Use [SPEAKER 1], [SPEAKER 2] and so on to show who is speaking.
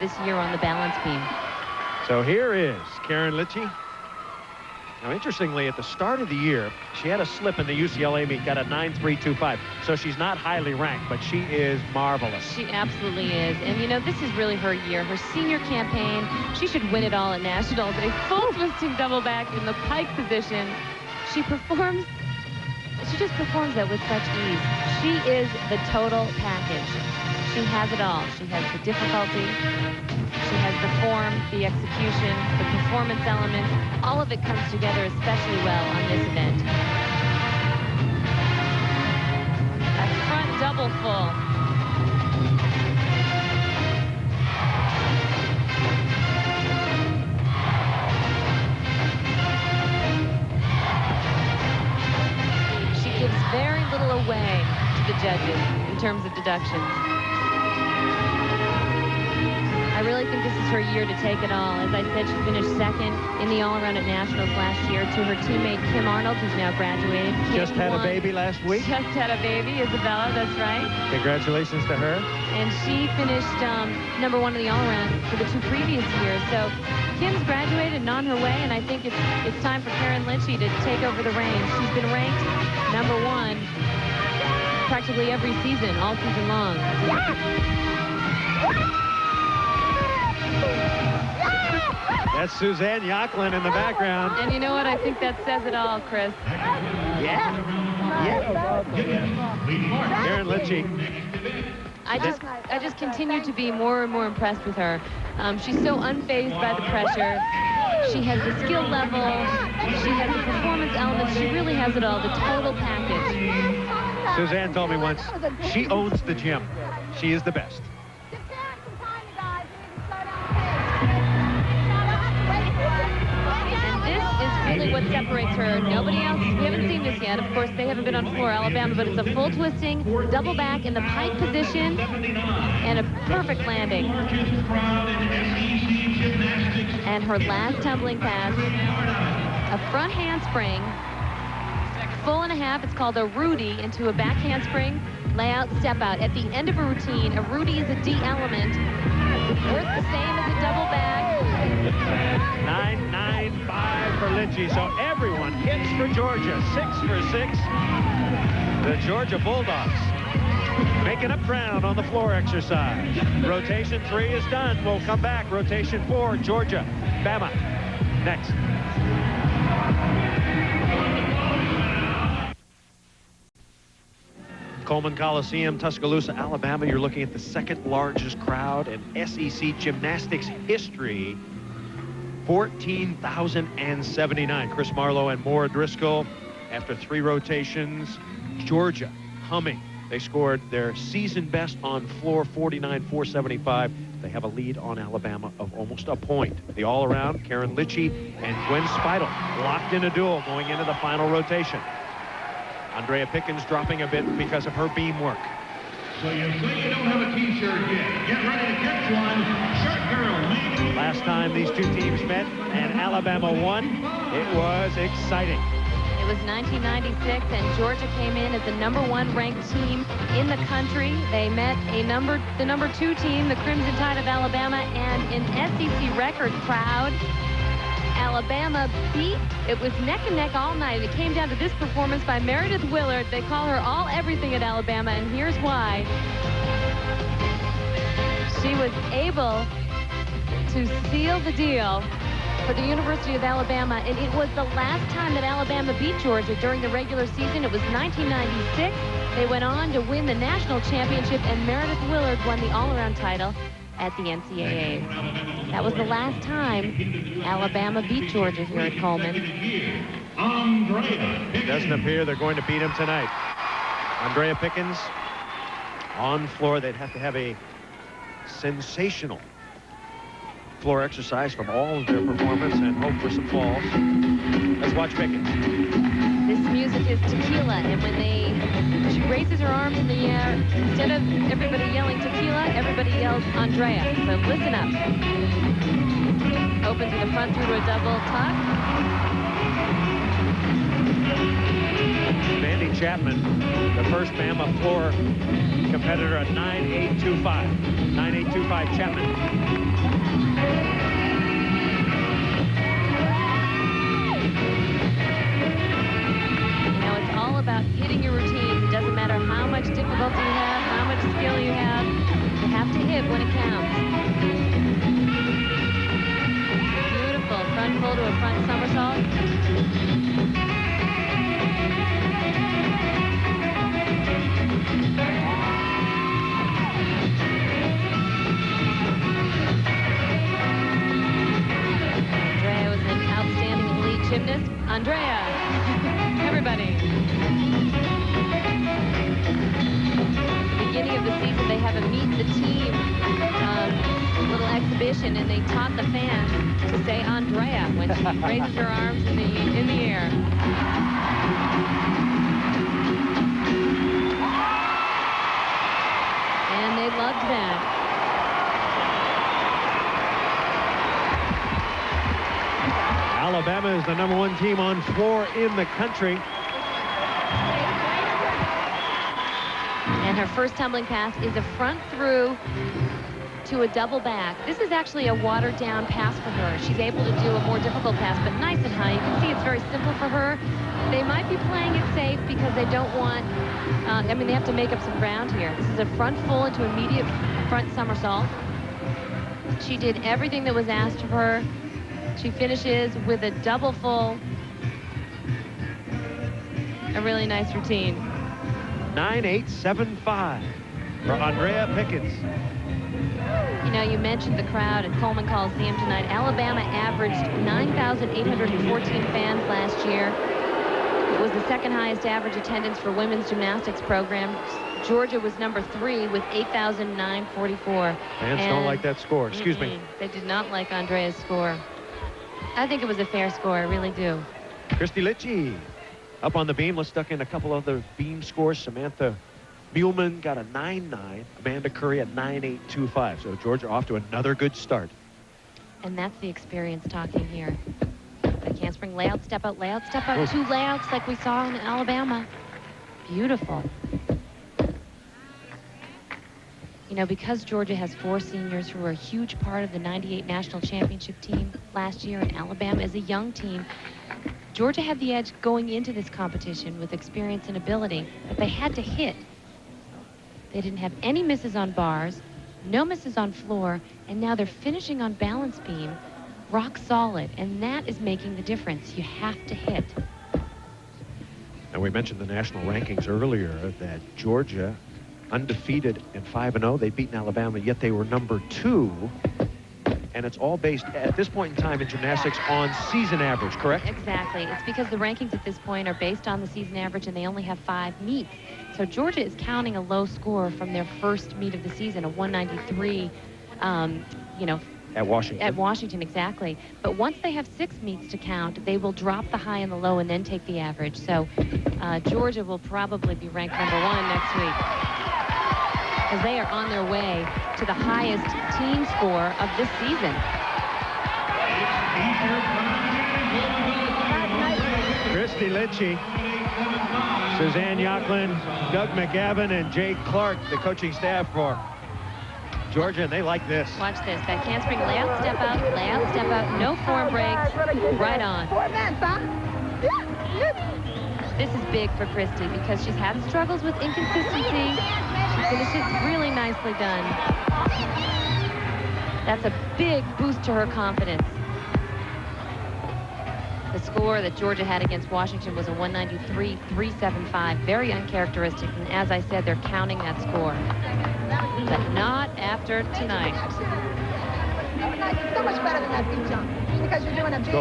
[SPEAKER 1] this year on the balance beam.
[SPEAKER 2] So here is Karin Lichey. Now, interestingly, at the start of the year, she had a slip in the UCLA meet, got a 9.325. So she's not highly ranked, but she is marvelous.
[SPEAKER 1] She absolutely is. And, you know, this is really her year. Her senior campaign, she should win it all at Nationals. A full twisting double back in the pike position. She just performs that with such ease. She is the total package. She has it all. She has the difficulty. She has the form, the execution, the performance element. All of it comes together especially well on this event. A front double full. She gives very little away to the judges in terms of deductions. I really think this is her year to take it all. As I said, she finished second in the all-around at Nationals last year to her teammate Kim Arnold, who's now graduated.
[SPEAKER 2] Just had a baby last week.
[SPEAKER 1] Just had a baby, Isabella, that's right.
[SPEAKER 2] Congratulations to her.
[SPEAKER 1] And she finished #1 in the all-around for the 2 previous years. So Kim's graduated and on her way, and I think it's time for Karin Lichey to take over the reins. She's been ranked #1 practically every season, all season long.
[SPEAKER 2] That's Suzanne Yacklin in the background.
[SPEAKER 1] And you know what? I think that says it all, Chris.
[SPEAKER 2] Yeah. Karin Lichey.
[SPEAKER 1] I just continue to be more and more impressed with her. She's so unfazed by the pressure. She has the skill level. She has the performance elements. She really has it all, the total package.
[SPEAKER 2] Suzanne told me once, she owns the gym. She is the best.
[SPEAKER 1] Really what separates her. Nobody else, we haven't seen this yet. Of course, they haven't been on the floor, Alabama, but it's a full twisting, double back in the pike position, and a perfect landing. And her last tumbling pass, a front handspring, full and a half. It's called a Rudy into a back handspring, layout, step out. At the end of a routine, a Rudy is a D element, worth the same as a double back.
[SPEAKER 2] 9.95 for Lichey, so everyone hits for Georgia. 6 for 6. The Georgia Bulldogs making up ground on the floor exercise. Rotation 3 is done. We'll come back. Rotation 4, Georgia, Bama. Next. Coleman Coliseum, Tuscaloosa, Alabama. You're looking at the second largest crowd in SEC gymnastics history. 14,079. Chris Marlowe and Maura Driscoll after 3 rotations. Georgia humming. They scored their season best on floor, 49-475. They have a lead on Alabama of almost a point. The all-around, Karin Lichey and Gwen Speidel locked in a duel going into the final rotation. Andree Pickens dropping a bit because of her beam work.
[SPEAKER 3] So you say you don't have a t-shirt yet. Get ready to get one. Shirt girl, maybe.
[SPEAKER 2] Last time these two teams met and Alabama won, it was exciting.
[SPEAKER 1] It was 1996, and Georgia came in as the #1 ranked team in the country. They met the #2 team, the Crimson Tide of Alabama, and in SEC record crowd, Alabama beat. It was neck and neck all night. It came down to this performance by Meredith Willard. They call her all everything at Alabama, and here's why. She was able to seal the deal for the University of Alabama, and it was the last time that Alabama beat Georgia during the regular season. It was 1996. They went on to win the national championship, and Meredith Willard won the all-around title at the NCAA. That was the last time Alabama beat Georgia here at Coleman.
[SPEAKER 2] It doesn't appear they're going to beat him tonight. Andree Pickens on floor. They'd have to have a sensational floor exercise from all of their performance and hope for some falls. Let's watch Pickens.
[SPEAKER 1] This music is tequila, and when she raises her arms in the air, instead of everybody yelling tequila, everybody yells Andrea. So listen up. Open to the front through to a double tuck.
[SPEAKER 2] Mandy Chapman, the first Bama floor competitor at 9.825. 9.825 Chapman.
[SPEAKER 1] gymnast, Andrea. Everybody. Beginning of the season, they have a meet the team little exhibition, and they taught the fans to say Andrea when she raises her arms in the air. And they loved that.
[SPEAKER 2] Alabama is the #1 team on floor in the country.
[SPEAKER 1] And her first tumbling pass is a front through to a double back. This is actually a watered down pass for her. She's able to do a more difficult pass, but nice and high. You can see it's very simple for her. They might be playing it safe because they don't want, I mean, they have to make up some ground here. This is a front full into immediate front somersault. She did everything that was asked of her. She finishes with a double full. A really nice routine.
[SPEAKER 2] 9.875 for Andrea Pickens.
[SPEAKER 1] You know, you mentioned the crowd at Coleman Coliseum tonight. Alabama averaged 9,814 fans last year. It was the second highest average attendance for women's gymnastics programs. Georgia was #3 with 8,944.
[SPEAKER 2] Fans don't like that score. Excuse me.
[SPEAKER 1] They did not like Andrea's score. I think it was a fair score. I really do.
[SPEAKER 2] Kristi Lichey up on the beam. Let's duck in a couple other beam scores. Samantha Muehlman got a 9.9. Amanda Curry at 9.825. So Georgia off to another good start.
[SPEAKER 1] And that's the experience talking here. The handspring layout, step out, layout, step out. 2 layouts like we saw in Alabama. Beautiful. You know, because Georgia has 4 seniors who were a huge part of the '98 national championship team last year, and Alabama is a young team, Georgia had the edge going into this competition with experience and ability, but they had to hit. They didn't have any misses on bars, no misses on floor, and now they're finishing on balance beam, rock solid, and that is making the difference. You have to hit.
[SPEAKER 2] And we mentioned the national rankings earlier that Georgia, undefeated and 5-0, they'd beaten Alabama, yet they were #2. And it's all based, at this point in time in gymnastics, on season average, correct?
[SPEAKER 1] Exactly. It's because the rankings at this point are based on the season average, and they only have 5 meets. So Georgia is counting a low score from their first meet of the season, a 193, you know.
[SPEAKER 2] At Washington.
[SPEAKER 1] At Washington, exactly. But once they have 6 meets to count, they will drop the high and the low and then take the average. So Georgia will probably be ranked #1 next week, as they are on their way to the highest team score of this season.
[SPEAKER 2] Kristi Lichey, Suzanne Yocklin, Doug McGavin, and Jake Clark, the coaching staff for Georgia, and they like this.
[SPEAKER 1] Watch this. That handspring layout, step out, no form breaks, right on. This is big for Kristi because she's had struggles with inconsistency. She finishes really nicely done. That's a big boost to her confidence. The score that Georgia had against Washington was a 193.375. Very uncharacteristic, and as I said, they're counting that score. But not after tonight.
[SPEAKER 4] So much better than that beat jump because you're doing a big